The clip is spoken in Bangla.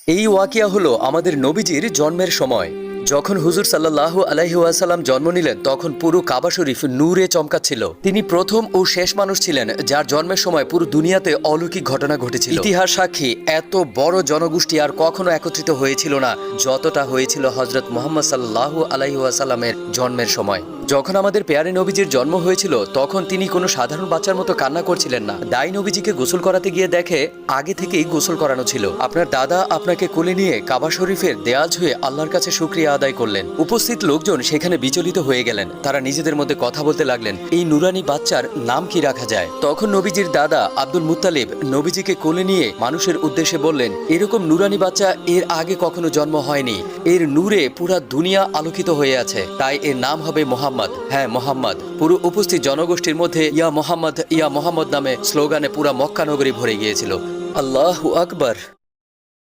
এই ওয়াকিয়া হলো আমাদের নবীজির জন্মের সময়। যখন হুজুর সাল্লাল্লাহু আলাইহি ওয়াসাল্লাম জন্ম নিলেন তখন পুরো কাবা শরীফ নূরে চমকাচ্ছিল। তিনি প্রথম ও শেষ মানুষ ছিলেন যার জন্মের সময় পুরো দুনিয়াতে অলৌকিক ঘটনা ঘটেছিল। ইতিহাস সাক্ষী এত বড় জনগোষ্ঠী আর কখনো একত্রিত হয়েছিল না যতটা হয়েছিল হযরত মুহাম্মদ সাল্লাল্লাহু আলাইহি ওয়াসাল্লামের জন্মের সময়। যখন আমাদের পেয়ারে নবীজির জন্ম হয়েছিল তখন তিনি কোনো সাধারণ বাচ্চার মতো কান্না করছিলেন না। দাই নবীজিকে গোসল করাতে গিয়ে দেখে আগে থেকেই গোসল করানো ছিল। আপনার দাদা আপনাকে কোলে নিয়ে কাবা শরীফের দেয়াল ছুঁয়ে আল্লাহর কাছে শুকরিয়া আদায় করলেন। উপস্থিত লোকজন সেখানে বিচলিত হয়ে গেলেন। তারা নিজেদের মধ্যে কথা বলতে লাগলেন, এই নুরানি বাচ্চার নাম কি রাখা যায়। তখন নবীজির দাদা আব্দুল মুত্তালিব নবীজিকে কোলে নিয়ে মানুষের উদ্দেশ্যে বললেন, এরকম নুরানি বাচ্চা এর আগে কখনো জন্ম হয়নি। এর নূরে পুরা দুনিয়া আলোকিত হয়ে আছে, তাই এর নাম হবে মোহাম্মদ। হ্যাঁ, মোহাম্মদ। পুরো উপস্থিত জনগোষ্ঠীর মধ্যে ইয়া মোহাম্মদ নামে স্লোগানে পুরা মক্কা নগরী ভরে গিয়েছিল। আল্লাহু আকবার।